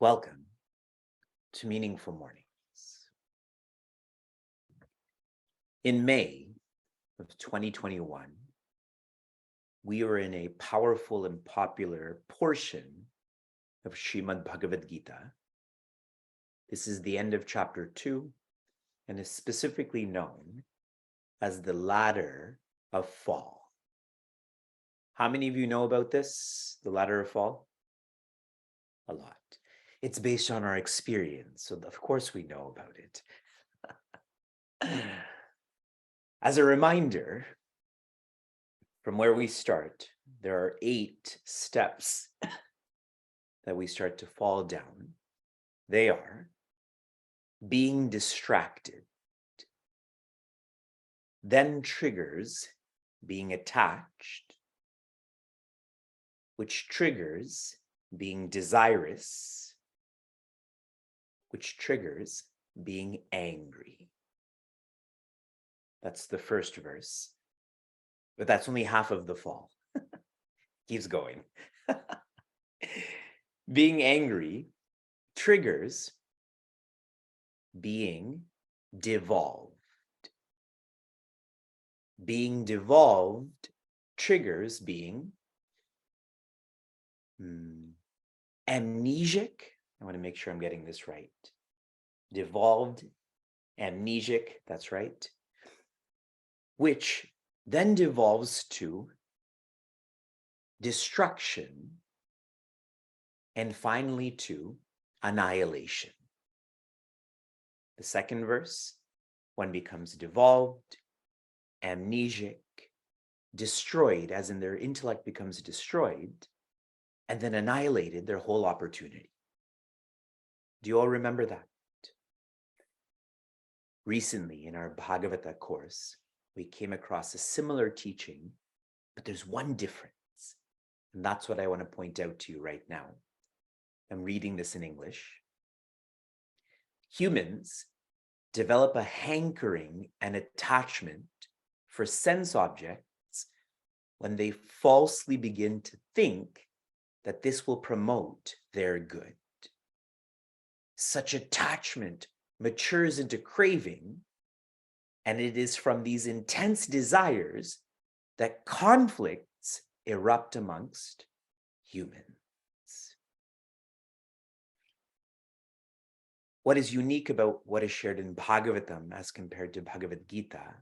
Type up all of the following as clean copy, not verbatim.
Welcome to Meaningful Mornings. In May of 2021, we were in a powerful and popular portion of Srimad Bhagavad Gita. This is the end of chapter 2 and is specifically known as the ladder of fall. How many of you know about this, the ladder of fall? A lot. It's based on our experience, so of course we know about it. As a reminder, from where we start, there are 8 steps that we start to fall down. They are being distracted, then triggers being attached, which triggers being desirous, which triggers being angry. That's the first verse, but that's only half of the fall. Keeps going. Being angry triggers being devolved. Being devolved triggers being amnesic. I want to make sure I'm getting this right. Devolved, amnesic, that's right. Which then devolves to destruction and finally to annihilation. The second verse, one becomes devolved, amnesic, destroyed, as in their intellect becomes destroyed, and then annihilated their whole opportunity. Do you all remember that? Recently in our Bhagavata course, we came across a similar teaching, but there's one difference. And that's what I want to point out to you right now. I'm reading this in English. Humans develop a hankering and attachment for sense objects when they falsely begin to think that this will promote their good. Such attachment matures into craving, and it is from these intense desires that conflicts erupt amongst humans. What is unique about what is shared in Bhagavatam as compared to Bhagavad Gita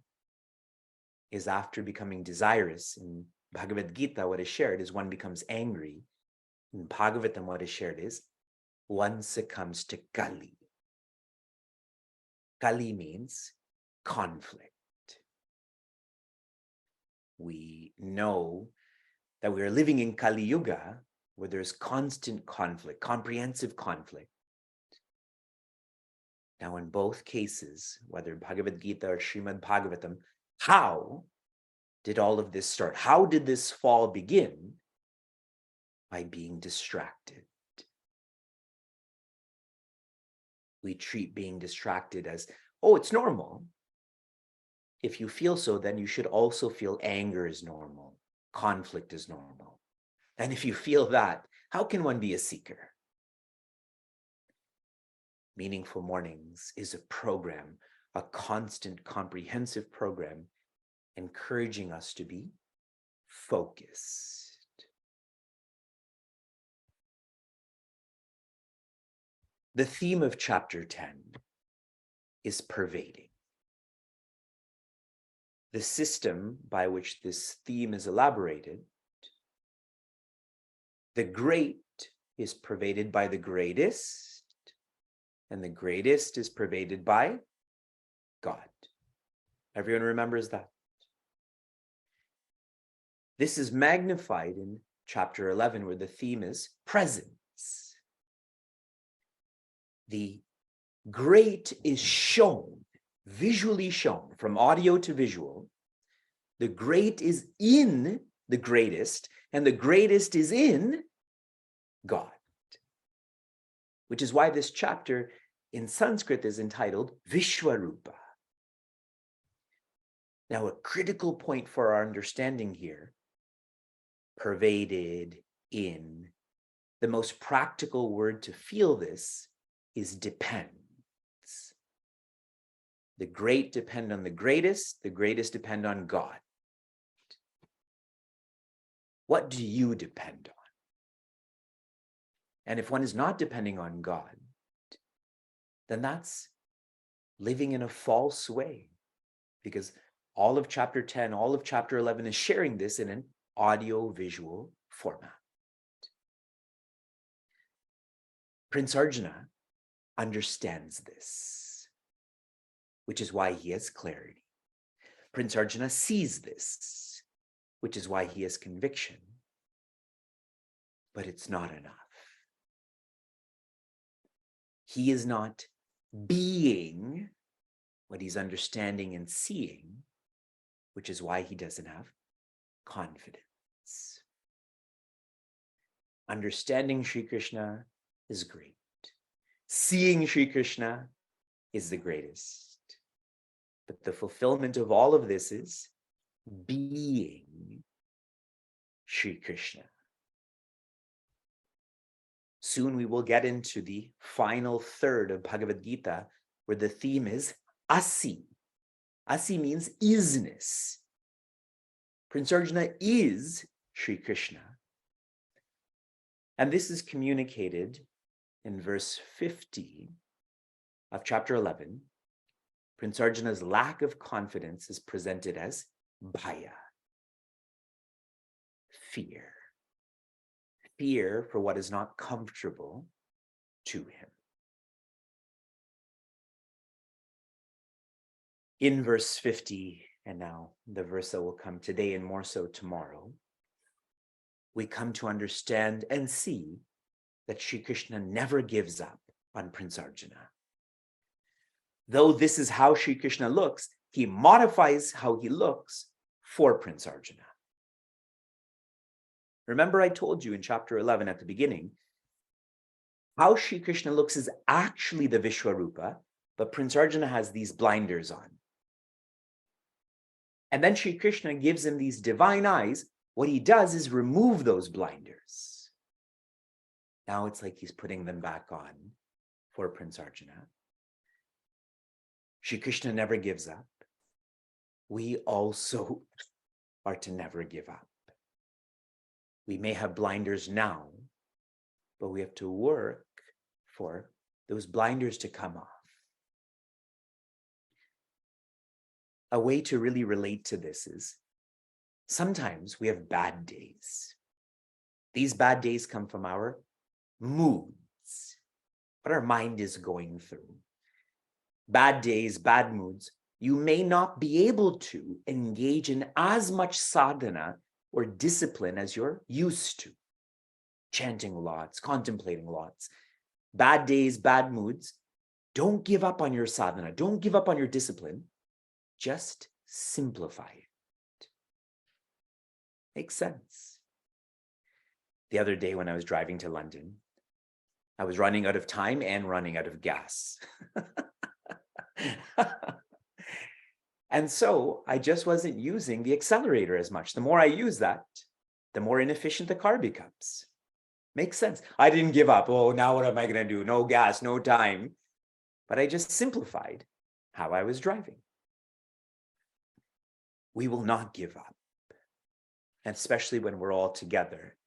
is after becoming desirous in Bhagavad Gita, what is shared is one becomes angry. In Bhagavatam, what is shared is one succumbs to Kali. Kali means conflict. We know that we are living in Kali Yuga, where there's constant conflict, comprehensive conflict. Now, in both cases, whether Bhagavad Gita or Srimad Bhagavatam, how did all of this start? How did this fall begin? By being distracted. We treat being distracted as, oh, it's normal. If you feel so, then you should also feel anger is normal, conflict is normal. And if you feel that, how can one be a seeker? Meaningful Mornings is a program, a constant, comprehensive program, encouraging us to be focused. The theme of chapter 10 is pervading. The system by which this theme is elaborated, the great is pervaded by the greatest, and the greatest is pervaded by God. Everyone remembers that? This is magnified in chapter 11, where the theme is presence. The great is shown, visually shown, from audio to visual. The great is in the greatest, and the greatest is in God. Which is why this chapter in Sanskrit is entitled Vishwarupa. Now, a critical point for our understanding here, pervaded, in, The most practical word to feel this is depends. The great depend on the greatest depend on God. What do you depend on? And if one is not depending on God, then that's living in a false way, because all of chapter 10, all of chapter 11 is sharing this in an audio-visual format. Prince Arjuna understands this, which is why he has clarity. Prince Arjuna sees this, which is why he has conviction. But it's not enough. He is not being what he's understanding and seeing, which is why he doesn't have confidence. Understanding Sri Krishna is great. Seeing Sri Krishna is the greatest. But the fulfillment of all of this is being Sri Krishna. Soon we will get into the final third of Bhagavad Gita, where the theme is Asi. Asi means isness. Prince Arjuna is Sri Krishna. And this is communicated in verse 50 of chapter 11. Prince Arjuna's lack of confidence is presented as bhaya, fear. Fear for what is not comfortable to him. In verse 50, and now the verse that will come today and more so tomorrow, we come to understand and see that Sri Krishna never gives up on Prince Arjuna. Though this is how Sri Krishna looks, he modifies how he looks for Prince Arjuna. Remember, I told you in chapter 11 at the beginning, how Sri Krishna looks is actually the Vishwarupa, but Prince Arjuna has these blinders on. And then Sri Krishna gives him these divine eyes. What he does is remove those blinders. Now it's like he's putting them back on for Prince Arjuna. Sri Krishna never gives up. We also are to never give up. We may have blinders now, but we have to work for those blinders to come off. A way to really relate to this is sometimes we have bad days. These bad days come from our moods, what our mind is going through. Bad days, bad moods, you may not be able to engage in as much sadhana or discipline as you're used to. Chanting lots, contemplating lots. Bad days, bad moods. Don't give up on your sadhana. Don't give up on your discipline. Just simplify it. Makes sense. The other day when I was driving to London, I was running out of time and running out of gas. And so I just wasn't using the accelerator as much. The more I use that, the more inefficient the car becomes. Makes sense. I didn't give up. Oh, now what am I going to do? No gas, no time. But I just simplified how I was driving. We will not give up. And especially when we're all together.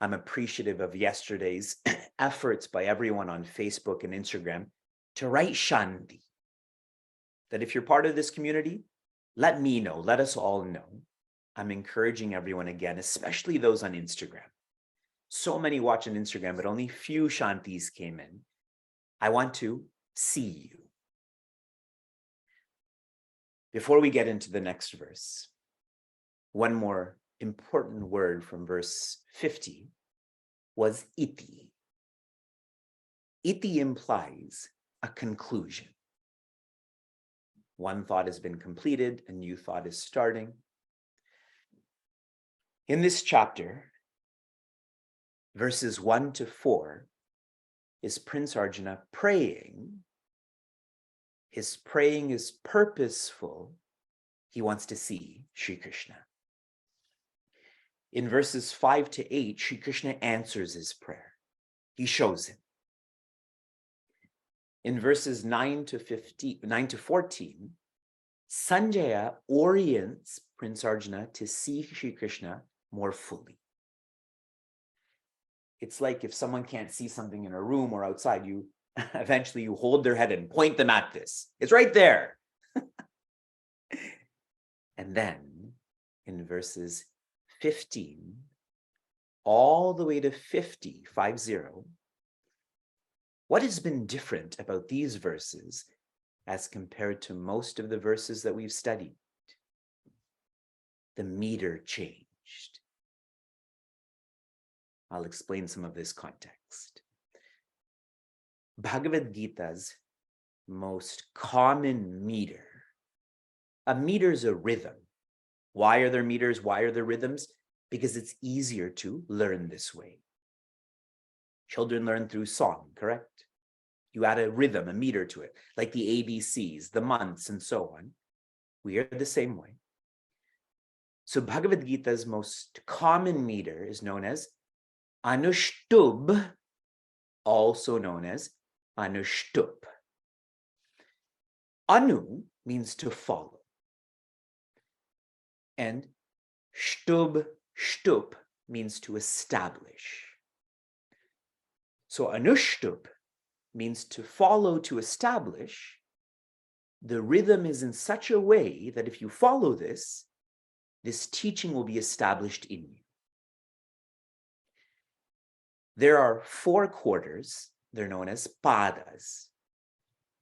I'm appreciative of yesterday's efforts by everyone on Facebook and Instagram to write Shanti. That if you're part of this community, let me know, let us all know. I'm encouraging everyone again, especially those on Instagram. So many watch on Instagram, but only few Shantis came in. I want to see you. Before we get into the next verse, one more important word from verse 50 was iti. Iti implies a conclusion. One thought has been completed, a new thought is starting. In this chapter, verses 1 to 4, is Prince Arjuna praying. His praying is purposeful. He wants to see Sri Krishna. In verses 5 to 8, Sri Krishna answers his prayer. He shows him. In verses 9 to 14, Sanjaya orients Prince Arjuna to see Sri Krishna more fully. It's like if someone can't see something in a room or outside, you eventually you hold their head and point them at this. It's right there. And then in verses 15 all the way to 50, what has been different about these verses as compared to most of the verses that we've studied? The meter changed. I'll explain some of this context. Bhagavad Gita's most common meter. A meter is a rhythm. Why are there meters? Why are there rhythms? Because it's easier to learn this way. Children learn through song, correct? You add a rhythm, a meter to it, like the ABCs, the months, and so on. We are the same way. So Bhagavad Gita's most common meter is known as Anushtubh, also known as Anushtup. Anu means to follow. And Shtub, Shtup means to establish. So Anushtup means to follow, to establish. The rhythm is in such a way that if you follow this, this teaching will be established in you. There are 4 quarters. They're known as padas.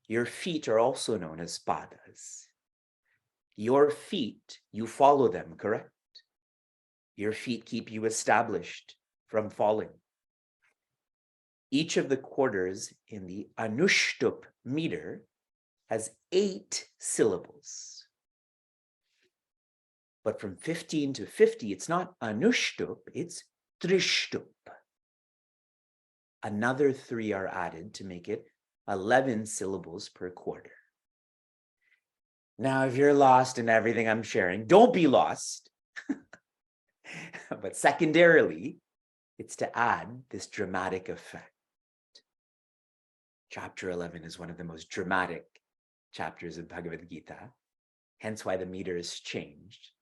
Your feet are also known as padas. Your feet, you follow them, correct? Your feet keep you established from falling. Each of the quarters in the Anushtup meter has 8 syllables. But from 15 to 50, it's not Anushtup, it's Trishtup. Another 3 are added to make it 11 syllables per quarter. Now, if you're lost in everything I'm sharing, don't be lost. But secondarily, it's to add this dramatic effect. Chapter 11 is one of the most dramatic chapters of Bhagavad Gita, hence why the meter is changed.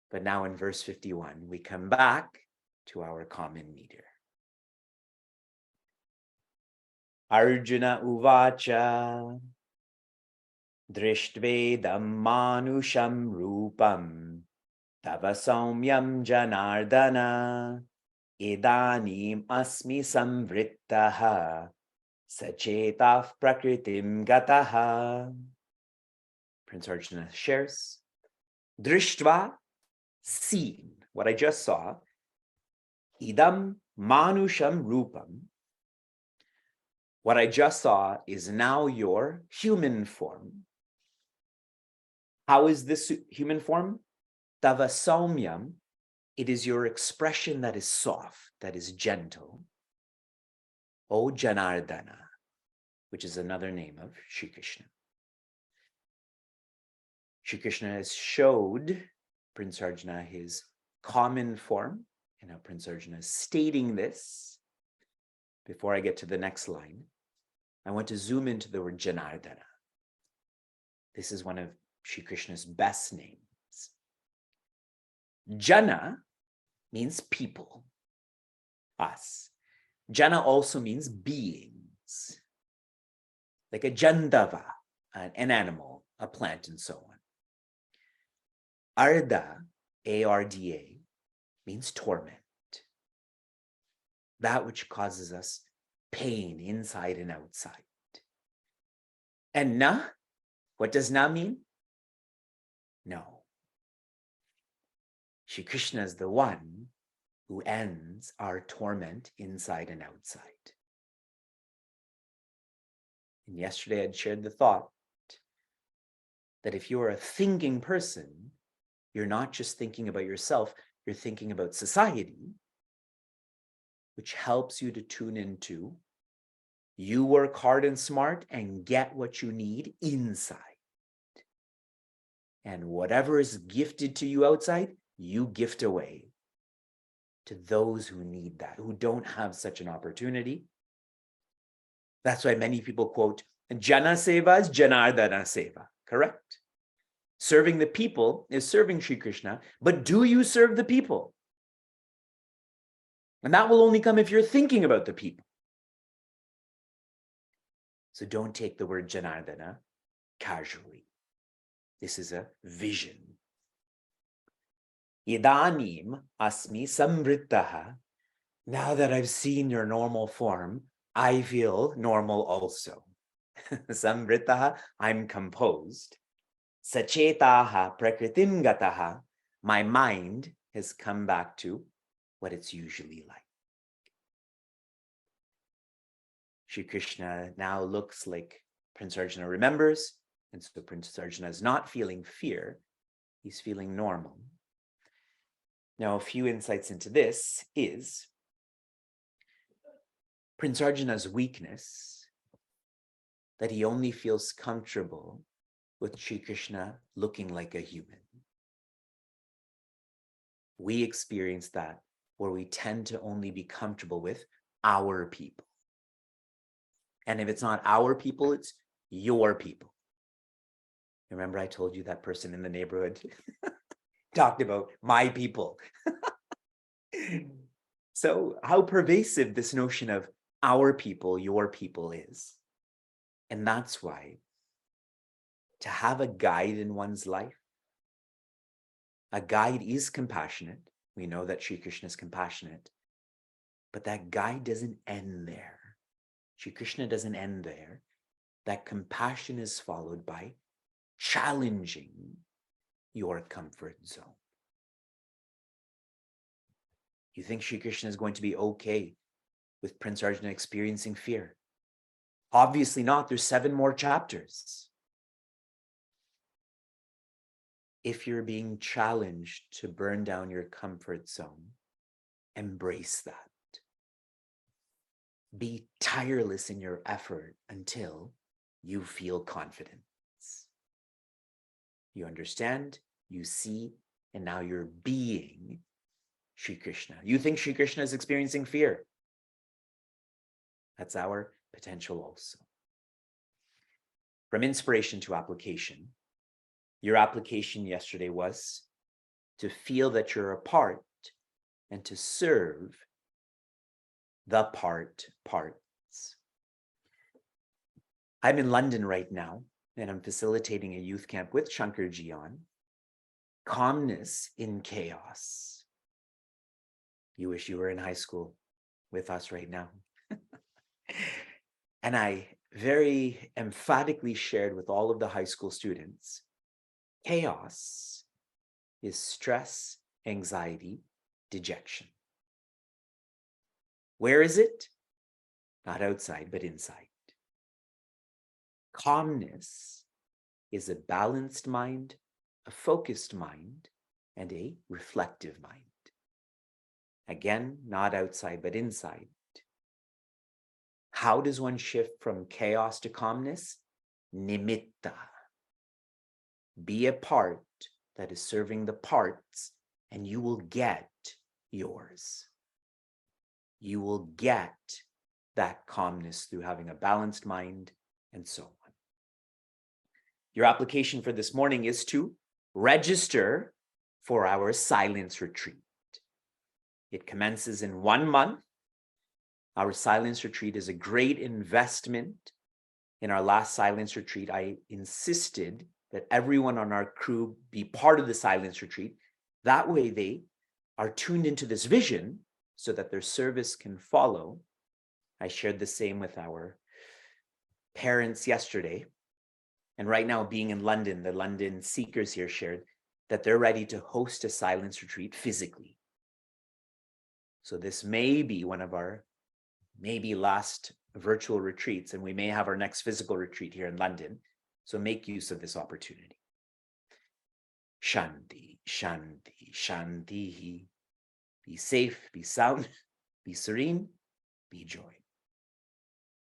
But now in verse 51, we come back to our common meter. Arjuna uvacha drishtvedam manusham rupam tava saumyam janardana idanim asmi samvrittaha sachetah prakritim gataha. Prince Arjuna shares, Drishtva, seen, what I just saw, idam manusham rupam, what I just saw is now your human form. How is this human form? Tava saumyam, it is your expression that is soft, that is gentle. O Janardana, which is another name of Shri Krishna. Shri Krishna has showed Prince Arjuna his common form, and now Prince Arjuna is stating this. Before I get to the next line, I want to zoom into the word Janardana. This is one of Shri Krishna's best names. Jana means people, us. Jana also means beings, like a jandava, an animal, a plant, and so on. Arda, A-R-D-A, means torment. That which causes us pain inside and outside. And na, what does na mean? No. Shri Krishna is the one who ends our torment inside and outside. And yesterday I'd shared the thought that if you're a thinking person, you're not just thinking about yourself, you're thinking about society, which helps you to tune into you work hard and smart and get what you need inside. And whatever is gifted to you outside, you gift away. to those who need that, who don't have such an opportunity. That's why many people quote, Jana Seva is Janardana Seva, correct? Serving the people is serving Sri Krishna, but do you serve the people? And that will only come if you're thinking about the people. So don't take the word Janardana casually. This is a vision. Idanim asmi samvrittaha. Now that I've seen your normal form, I feel normal also. Samvrittaha, I'm composed. Sachetaha prakritim gataha. My mind has come back to what it's usually like. Shri Krishna now looks like Prince Arjuna remembers, and so Prince Arjuna is not feeling fear, he's feeling normal. Now, a few insights into this is Prince Arjuna's weakness, that he only feels comfortable with Shri Krishna looking like a human. We experience that where we tend to only be comfortable with our people. And if it's not our people, it's your people. Remember, I told you that person in the neighborhood talked about my people. So how pervasive this notion of our people, your people is. And that's why to have a guide in one's life, a guide is compassionate. We know that Sri Krishna is compassionate, but that guide doesn't end there. Shri Krishna doesn't end there. That compassion is followed by challenging your comfort zone. You think Shri Krishna is going to be okay with Prince Arjuna experiencing fear? Obviously not. There's 7 more chapters. If you're being challenged to burn down your comfort zone, embrace that. Be tireless in your effort until you feel confidence. You understand, you see, and now you're being Shri Krishna. You think Shri Krishna is experiencing fear. That's our potential also. From inspiration to application, your application yesterday was to feel that you're a part and to serve the parts. I'm in London right now, and I'm facilitating a youth camp with Shankarji on calmness in chaos. You wish you were in high school with us right now. And I very emphatically shared with all of the high school students, chaos is stress, anxiety, dejection. Where is it? Not outside, but inside. Calmness is a balanced mind, a focused mind, and a reflective mind. Again, not outside, but inside. How does one shift from chaos to calmness? Nimitta. Be a part that is serving the parts, and you will get yours. You will get that calmness through having a balanced mind, and so on. Your application for this morning is to register for our silence retreat. It commences in 1 month. Our silence retreat is a great investment. In our last silence retreat, I insisted that everyone on our crew be part of the silence retreat. That way they are tuned into this vision so that their service can follow. I shared the same with our parents yesterday. And right now, being in London, the London seekers here shared that they're ready to host a silence retreat physically. So this may be one of our maybe last virtual retreats, and we may have our next physical retreat here in London. So make use of this opportunity. Shanti, Shanti, Shanti. Be safe, be sound, be serene, be joy.